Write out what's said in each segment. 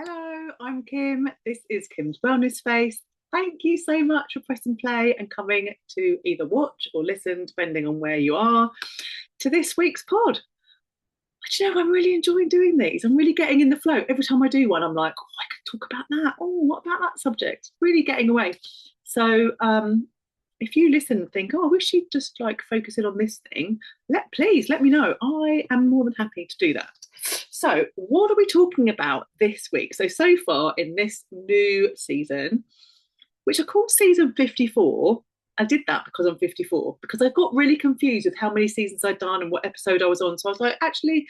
Hello, I'm Kim. This is Kim's Wellness Space. Thank you so much for pressing play and coming to either watch or listen, depending on where you are, to this week's pod. Do you know, I'm really enjoying doing these. I'm really getting in the flow. Every time I do one, I'm like, oh, I could talk about that. Oh, what about that subject? Really getting away. So if you listen and think, oh, I wish you'd just like focus in on this thing, please let me know. I am more than happy to do that. So, what are we talking about this week? So far in this new season, which I called season 54, I did that because I'm 54, because I got really confused with how many seasons I'd done and what episode I was on. So I was like, actually,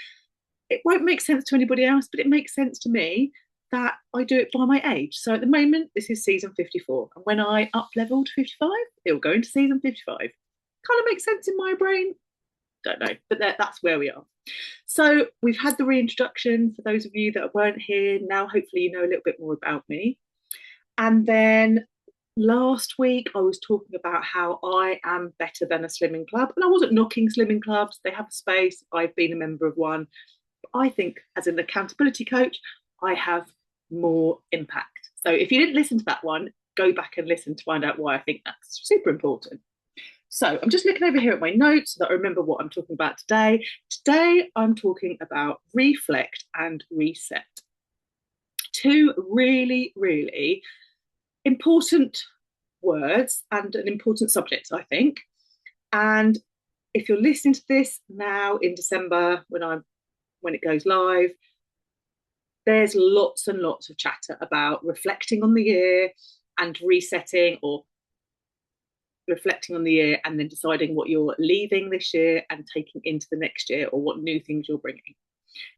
it won't make sense to anybody else, but it makes sense to me that I do it by my age. So at the moment, this is season 54. And when I up level to 55, it'll go into season 55. Kind of makes sense in my brain. Don't know, but that's where we are. So we've had the reintroduction for those of you that weren't here. Now, hopefully, you know a little bit more about me. And then last week, I was talking about how I am better than a slimming club. And I wasn't knocking slimming clubs, they have a space. I've been a member of one. But I think, as an accountability coach, I have more impact. So if you didn't listen to that one, go back and listen to find out why I think that's super important. So I'm just looking over here at my notes so that I remember what I'm talking about today. Today, I'm talking about reflect and reset. Two really, really important words and an important subject, I think. And if you're listening to this now in December, when it goes live, there's lots and lots of chatter about reflecting on the year and resetting, or reflecting on the year and then deciding what you're leaving this year and taking into the next year, or what new things you're bringing.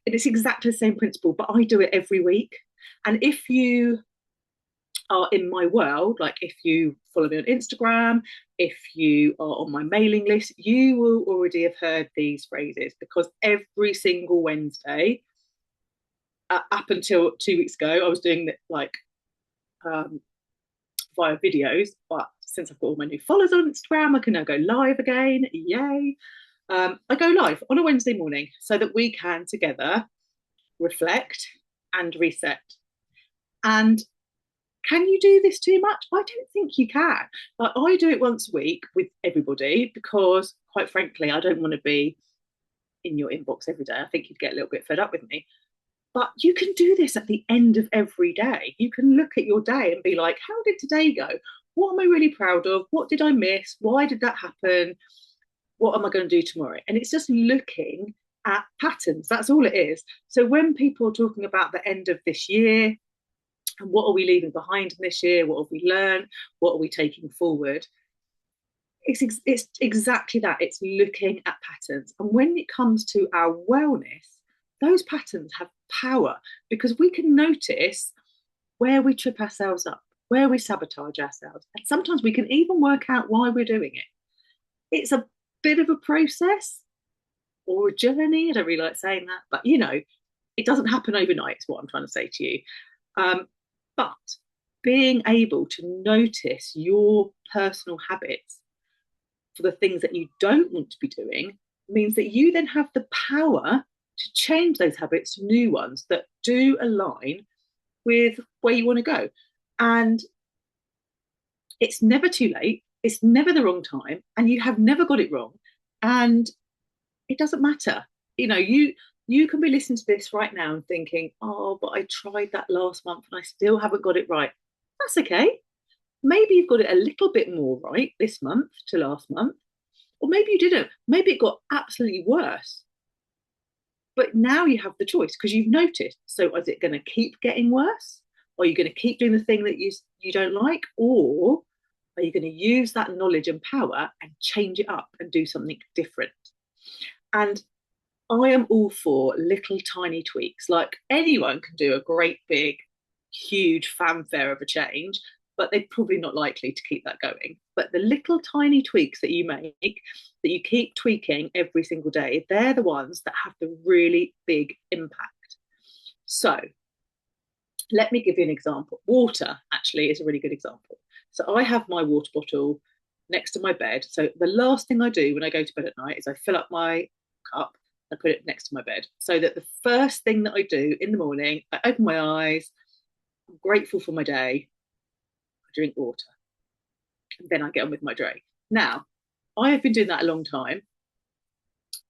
And it's exactly the same principle, but I do it every week. And if you are in my world, like if you follow me on Instagram, if you are on my mailing list, you will already have heard these phrases, because every single Wednesday, up until 2 weeks ago, I was doing that like via videos, but since I've got all my new followers on Instagram, I can now go live again. Yay. I go live on a Wednesday morning so that we can together reflect and reset. And can you do this too much? I don't think you can. Like, I do it once a week with everybody because, quite frankly, I don't want to be in your inbox every day. I think you'd get a little bit fed up with me. But you can do this at the end of every day. You can look at your day and be like, how did today go? What am I really proud of? What did I miss? Why did that happen? What am I going to do tomorrow? And it's just looking at patterns. That's all it is. So when people are talking about the end of this year and what are we leaving behind in this year, what have we learned, what are we taking forward, it's exactly that. It's looking at patterns. And when it comes to our wellness, those patterns have power, because we can notice where we trip ourselves up, where we sabotage ourselves. And sometimes we can even work out why we're doing it. It's a bit of a process or a journey. I don't really like saying that, but it doesn't happen overnight, is what I'm trying to say to you. But being able to notice your personal habits for the things that you don't want to be doing means that you then have the power to change those habits to new ones that do align with where you want to go. And it's never too late. It's never the wrong time. And you have never got it wrong. And it doesn't matter. You can be listening to this right now and thinking, oh, but I tried that last month and I still haven't got it right. That's okay. Maybe you've got it a little bit more right this month to last month. Or maybe you didn't. Maybe it got absolutely worse. But now you have the choice because you've noticed. So is it going to keep getting worse? Or are you going to keep doing the thing that you don't like? Or are you going to use that knowledge and power and change it up and do something different? And I am all for little tiny tweaks. Like, anyone can do a great big, huge fanfare of a change, but they're probably not likely to keep that going. But the little tiny tweaks that you make, that you keep tweaking every single day, they're the ones that have the really big impact. So let me give you an example. Water actually is a really good example. So I have my water bottle next to my bed. So the last thing I do when I go to bed at night is I fill up my cup, I put it next to my bed, so that the first thing that I do in the morning, I open my eyes, I'm grateful for my day. I drink water, and then I get on with my day. Now, I have been doing that a long time.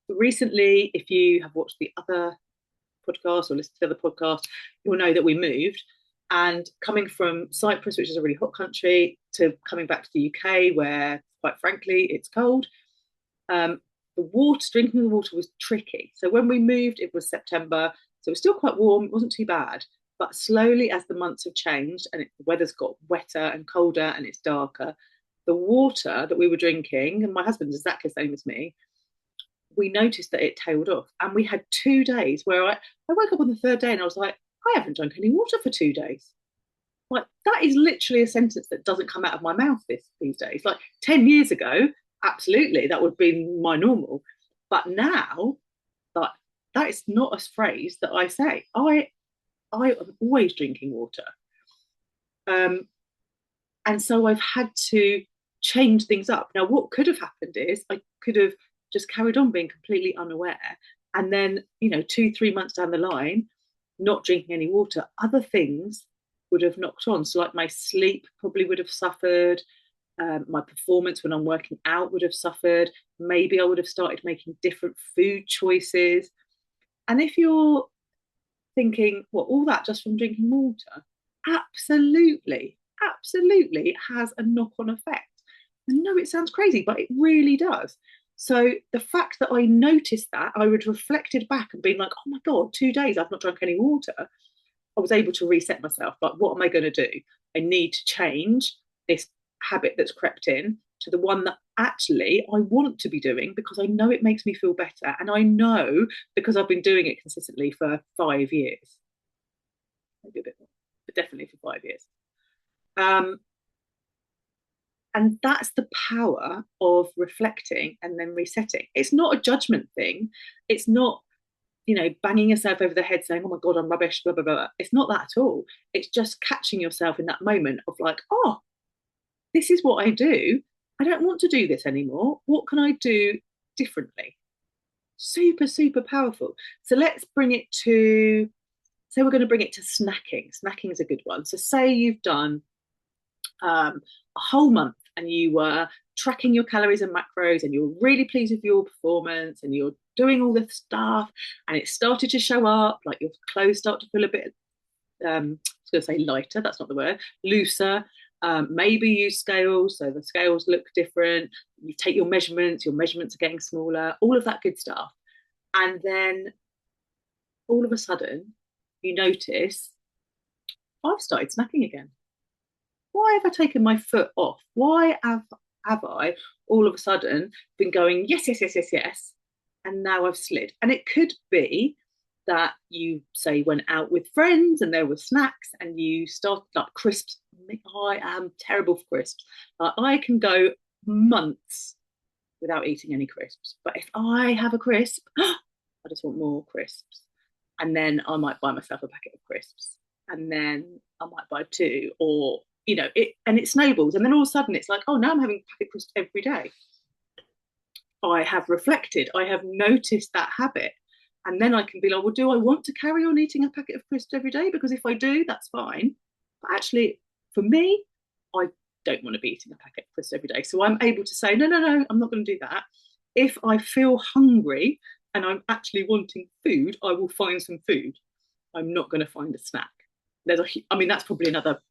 But recently, if you have watched the other podcast or listened to the other podcast, you'll know that we moved. And coming from Cyprus, which is a really hot country, to coming back to the UK, where quite frankly it's cold, the water, drinking the water was tricky. So when we moved, it was September, so it was still quite warm. It wasn't too bad. But slowly, as the months have changed and the weather's got wetter and colder and it's darker, the water that we were drinking, and my husband's exactly the same as me, we noticed that it tailed off. And we had 2 days where I woke up on the third day and I was like, I haven't drunk any water for 2 days. Like, that is literally a sentence that doesn't come out of my mouth these days. Like 10 years ago, absolutely, that would be my normal. But now, like, that is not a phrase that I say. I am always drinking water. Um, and so I've had to change things up. Now, what could have happened is I could have just carried on being completely unaware. And then, 2, 3 months down the line, not drinking any water, other things would have knocked on. So, like, my sleep probably would have suffered. My performance when I'm working out would have suffered. Maybe I would have started making different food choices. And if you're thinking, well, all that just from drinking water, absolutely, absolutely, it has a knock on effect. I know it sounds crazy, but it really does. So the fact that I noticed that, I would reflected back and been like, oh my God, 2 days I've not drunk any water. I was able to reset myself. Like, what am I going to do? I need to change this habit that's crept in to the one that actually I want to be doing because I know it makes me feel better. And I know because I've been doing it consistently for 5 years, maybe a bit more, but definitely for 5 years. And that's the power of reflecting and then resetting. It's not a judgment thing. It's not, banging yourself over the head saying, oh my God, I'm rubbish, blah, blah, blah. It's not that at all. It's just catching yourself in that moment of like, oh, this is what I do. I don't want to do this anymore. What can I do differently? Super, super powerful. So let's bring it to, say we're going to bring it to snacking. Snacking is a good one. So say you've done a whole month and you were tracking your calories and macros and you're really pleased with your performance and you're doing all this stuff and it started to show up, like your clothes start to feel a bit, I was going to say lighter, that's not the word, looser. Maybe use scales, so the scales look different. You take your measurements are getting smaller, all of that good stuff. And then all of a sudden, you notice, I've started snacking again. Why have I taken my foot off? Why have I all of a sudden been going, yes, yes, yes, yes, yes, and now I've slid? And it could be that you say went out with friends and there were snacks and you started like crisps. I am terrible for crisps. I can go months without eating any crisps. But if I have a crisp, I just want more crisps. And then I might buy myself a packet of crisps. And then I might buy two, or it snowballs. And then all of a sudden it's like, oh, now I'm having a packet of crisps every day. I have reflected, I have noticed that habit. And then I can be like, well, do I want to carry on eating a packet of crisps every day? Because if I do, that's fine. But actually, for me, I don't want to be eating a packet of crisps every day. So I'm able to say, no, no, no, I'm not going to do that. If I feel hungry and I'm actually wanting food, I will find some food. I'm not going to find a snack. That's probably another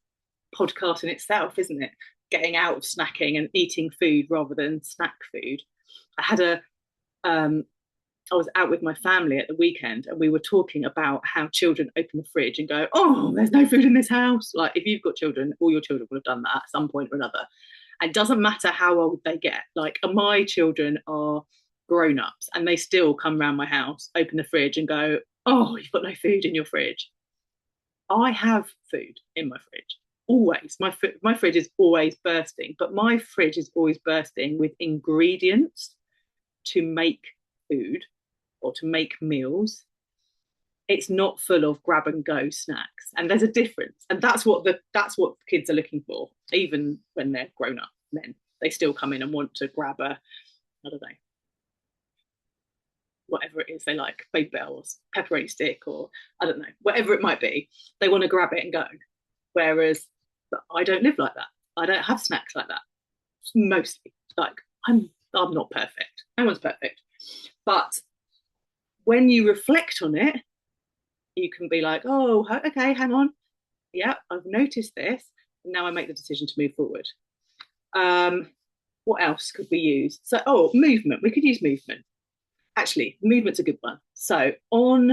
podcast in itself, isn't it? Getting out of snacking and eating food rather than snack food. I was out with my family at the weekend and we were talking about how children open the fridge and go, oh, there's no food in this house. Like, if you've got children, all your children will have done that at some point or another. And it doesn't matter how old they get. Like, my children are grown-ups and they still come around my house, open the fridge and go, oh, you've got no food in your fridge. I have food in my fridge. Always. My fridge is always bursting, but my fridge is always bursting with ingredients to make food or to make meals. It's not full of grab and go snacks, and there's a difference. And that's what the kids are looking for. Even when they're grown up men, they still come in and want to grab a, I don't know, whatever it is they like, Baby Bell or pepperoni stick, or I don't know, whatever it might be. They want to grab it and go. Whereas I don't live like that. I don't have snacks like that. Mostly, like I'm not perfect. No one's perfect. But when you reflect on it, you can be like, oh, okay, hang on. Yeah, I've noticed this. Now I make the decision to move forward. Um, what else could we use? So, oh, movement. We could use movement. Actually, movement's a good one. So on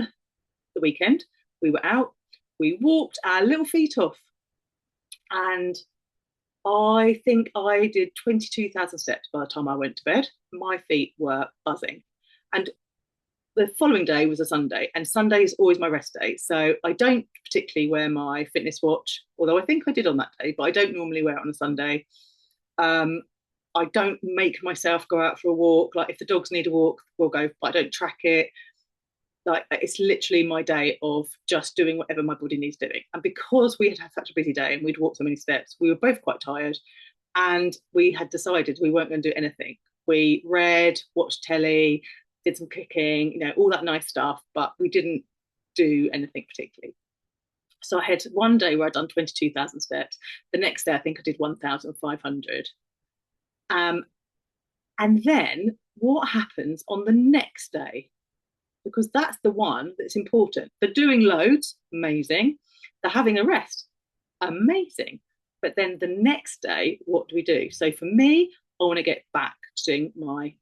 the weekend, we were out, we walked our little feet off, and I think I did 22,000 steps by the time I went to bed. My feet were buzzing. And the following day was a Sunday, and Sunday is always my rest day. So I don't particularly wear my fitness watch, although I think I did on that day, but I don't normally wear it on a Sunday. Um, I don't make myself go out for a walk. Like if the dogs need a walk, we'll go, but I don't track it. Like it's literally my day of just doing whatever my body needs doing. And because we had had such a busy day and we'd walked so many steps, we were both quite tired. And we had decided we weren't going to do anything. We read, watched telly, did some cooking, all that nice stuff, but we didn't do anything particularly. So I had one day where I'd done 22,000 steps. The next day, I think I did 1,500. And then what happens on the next day? Because that's the one that's important. They're doing loads, amazing. They're having a rest, amazing. But then the next day, what do we do? So for me, I want to get back to doing my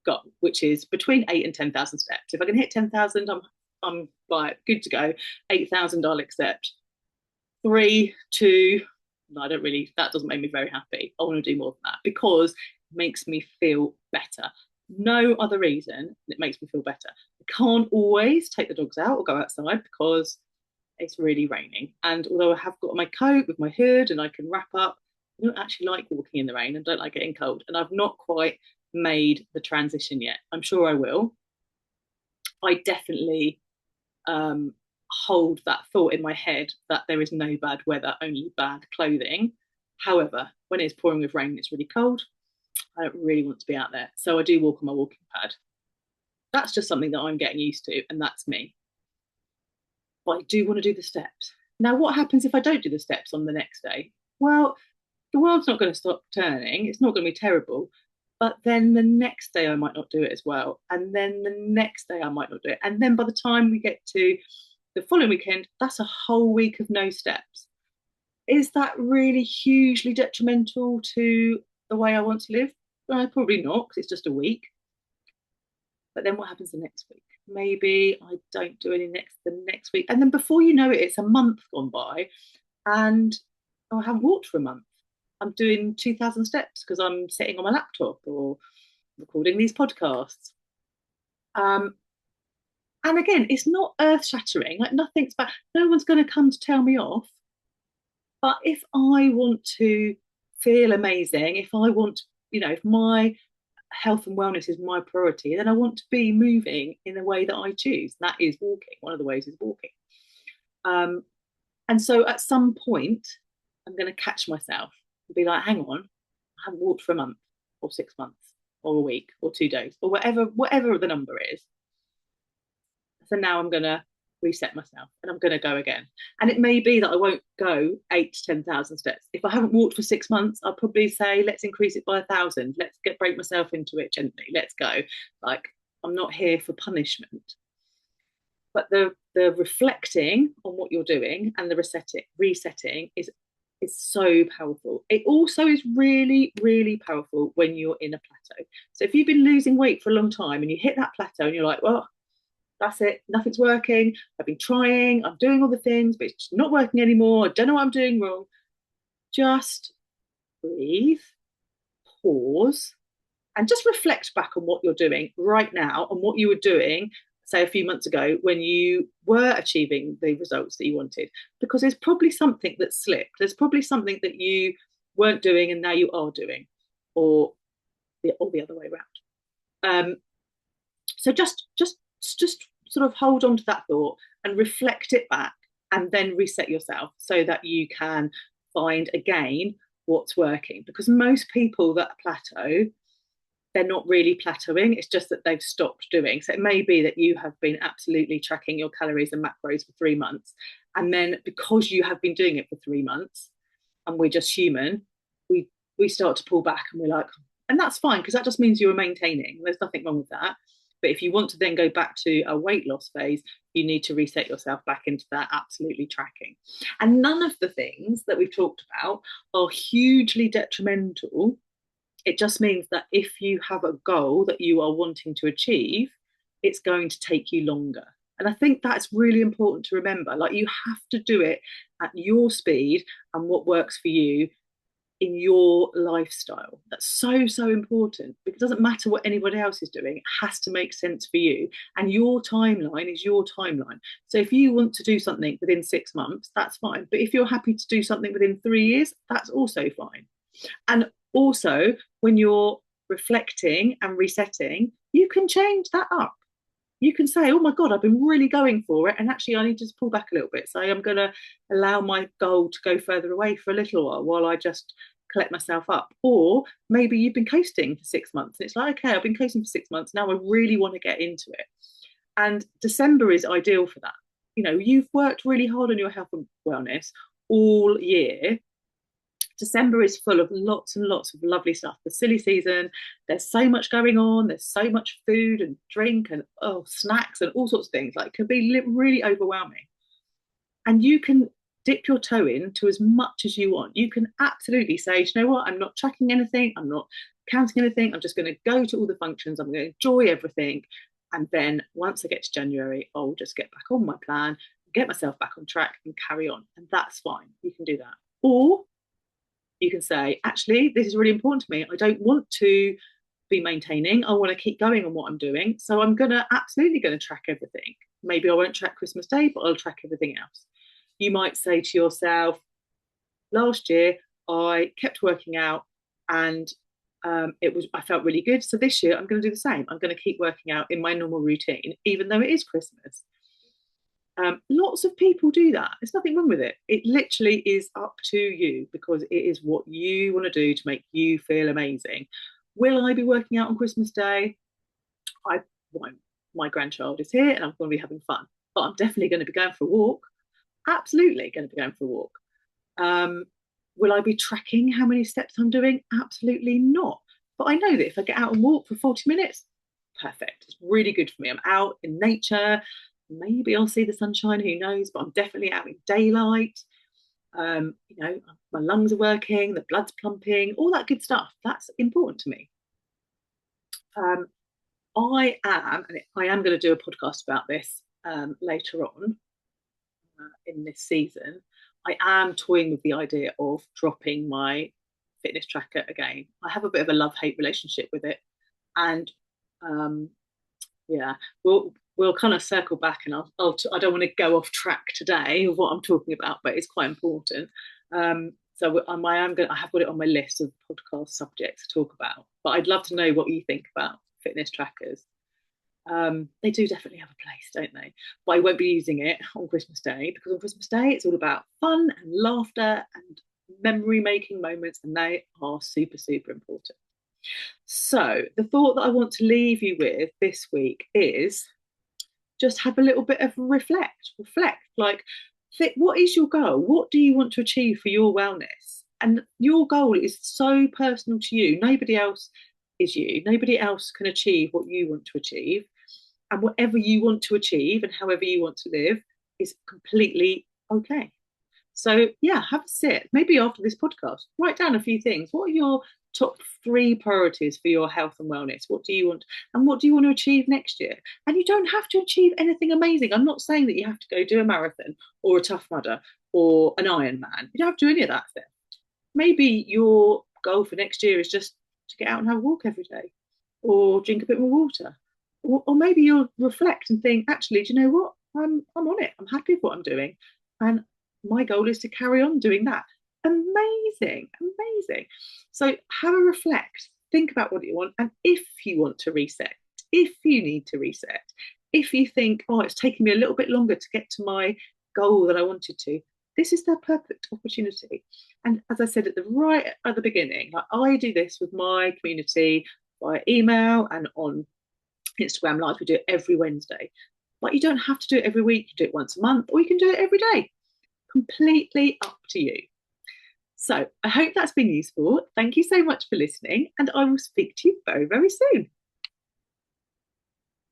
goal, which is between 8 and 10,000 steps. If I can hit 10,000, I'm like good to go. 8,000, I'll accept. 3, 2, no, I don't really, that doesn't make me very happy. I want to do more than that because it makes me feel better. No other reason, it makes me feel better. I can't always take the dogs out or go outside because it's really raining. And although I have got my coat with my hood and I can wrap up, I don't actually like walking in the rain and don't like getting cold. And I've not quite made the transition yet. I'm sure I will. I definitely hold that thought in my head that there is no bad weather, only bad clothing. However, when it's pouring with rain, it's really cold. I don't really want to be out there. So I do walk on my walking pad. That's just something that I'm getting used to, and that's me. But I do want to do the steps. Now, what happens if I don't do the steps on the next day? Well, the world's not going to stop turning. It's not going to be terrible. But then the next day, I might not do it as well. And then the next day, I might not do it. And then by the time we get to the following weekend, that's a whole week of no steps. Is that really hugely detrimental to the way I want to live? Well, probably not, because it's just a week. But then what happens the next week? Maybe I don't do any the next week. And then before you know it, it's a month gone by and I haven't walked for a month. I'm doing 2,000 steps because I'm sitting on my laptop or recording these podcasts. And again, it's not earth shattering, like nothing's bad. No one's going to come to tell me off. But if I want to feel amazing, if I want, if my health and wellness is my priority, then I want to be moving in the way that I choose. That is walking. One of the ways is walking. And so at some point, I'm going to catch myself and be like, hang on, I haven't walked for a month or 6 months or a week or 2 days or whatever the number is. So now I'm going to reset myself and I'm going to go again. And it may be that I won't go 8 to 10,000 steps. If I haven't walked for 6 months, I'll probably say, let's increase it by 1,000. Let's break myself into it gently. Let's go. Like, I'm not here for punishment. But the reflecting on what you're doing and the resetting is so powerful. It also is really, really powerful when you're in a plateau. So if you've been losing weight for a long time and you hit that plateau and you're like, well, that's it, nothing's working. I've been trying, I'm doing all the things, but it's not working anymore. I don't know what I'm doing wrong. Just breathe, pause, and just reflect back on what you're doing right now and what you were doing, say, a few months ago when you were achieving the results that you wanted. Because there's probably something that slipped. There's probably something that you weren't doing and now you are doing, or the other way around. So just sort of hold on to that thought and reflect it back and then reset yourself so that you can find again what's working. Because most people that plateau they're not really plateauing. It's just that they've stopped doing. So it may be that you have been absolutely tracking your calories and macros for 3 months. And then because you have been doing it for 3 months and we're just human, we start to pull back and we're like, and that's fine because that just means you're maintaining. There's nothing wrong with that. But if you want to then go back to a weight loss phase, you need to reset yourself back into that absolutely tracking. And none of the things that we've talked about are hugely detrimental. It just means that if you have a goal that you are wanting to achieve, it's going to take you longer. And I think that's really important to remember. Like, you have to do it at your speed and what works for you in your lifestyle. That's so, so important, because it doesn't matter what anybody else is doing. It has to make sense for you. And your timeline is your timeline. So if you want to do something within 6 months, that's fine. But if you're happy to do something within 3 years, that's also fine. And also, when you're reflecting and resetting, you can change that up. You can say, oh my God, I've been really going for it. And actually, I need to just pull back a little bit. So I'm going to allow my goal to go further away for a little while I just collect myself up. Or maybe you've been coasting for 6 months. And it's like, okay, I've been coasting for 6 months. Now I really want to get into it. And December is ideal for that. You know, you've worked really hard on your health and wellness all year. December is full of lots and lots of lovely stuff. The silly season, there's so much going on. There's so much food and drink and snacks and all sorts of things. Like, it can be really overwhelming. And you can dip your toe into as much as you want. You can absolutely say, you know what, I'm not tracking anything. I'm not counting anything. I'm just going to go to all the functions. I'm going to enjoy everything. And then once I get to January, I'll just get back on my plan, get myself back on track and carry on. And that's fine. You can do that. Or you can say, actually, this is really important to me. I don't want to be maintaining. I want to keep going on what I'm doing. So I'm absolutely going to track everything. Maybe I won't track Christmas Day, but I'll track everything else. You might say to yourself, last year I kept working out and I felt really good. So this year I'm going to do the same. I'm going to keep working out in my normal routine, even though it is Christmas. Lots of people do that. There's nothing wrong with it. It literally is up to you, because it is what you want to do to make you feel amazing. Will I be working out on Christmas Day? I won't. My grandchild is here and I'm going to be having fun. But I'm definitely going to be going for a walk. Absolutely going to be going for a walk. Will I be tracking how many steps I'm doing? Absolutely not. But I know that if I get out and walk for 40 minutes, perfect. It's really good for me. I'm out in nature. Maybe I'll see the sunshine, who knows, but I'm definitely out in daylight. You know, my lungs are working, the blood's pumping, all that good stuff. That's important to me. I am going to do a podcast about this later on in this season. I am toying with the idea of dropping my fitness tracker again. I have a bit of a love-hate relationship with it, and yeah, we'll kind of circle back, and I don't want to go off track today of what I'm talking about, but it's quite important. So I have got it on my list of podcast subjects to talk about. But I'd love to know what you think about fitness trackers. They do definitely have a place, don't they? But I won't be using it on Christmas Day, because on Christmas Day it's all about fun and laughter and memory making moments, and they are super, super important. So the thought that I want to leave you with this week is just have a little bit of reflect. Like, what is your goal? What do you want to achieve for your wellness? And your goal is so personal to you. Nobody else is you. Nobody else can achieve what you want to achieve. And whatever you want to achieve and however you want to live is completely okay. So yeah, have a sit. Maybe after this podcast, write down a few things. What are your top 3 priorities for your health and wellness? What do you want, and what do you want to achieve next year? And you don't have to achieve anything amazing. I'm not saying that you have to go do a marathon or a Tough Mudder or an Ironman. You don't have to do any of that stuff. Maybe your goal for next year is just to get out and have a walk every day, or drink a bit more water, or maybe you'll reflect and think, actually, do you know what? I'm on it. I'm happy with what I'm doing, and my goal is to carry on doing that. Amazing. So have a reflect, think about what you want, and if you want to reset, if you need to reset, if you think, oh, it's taking me a little bit longer to get to my goal that I wanted to, this is the perfect opportunity. And as I said right at the beginning, like, I do this with my community via email and on Instagram Live. We do it every Wednesday. But you don't have to do it every week. You can do it once a month, or you can do it every day. Completely up to you. So I hope that's been useful. Thank you so much for listening, and I will speak to you very, very soon.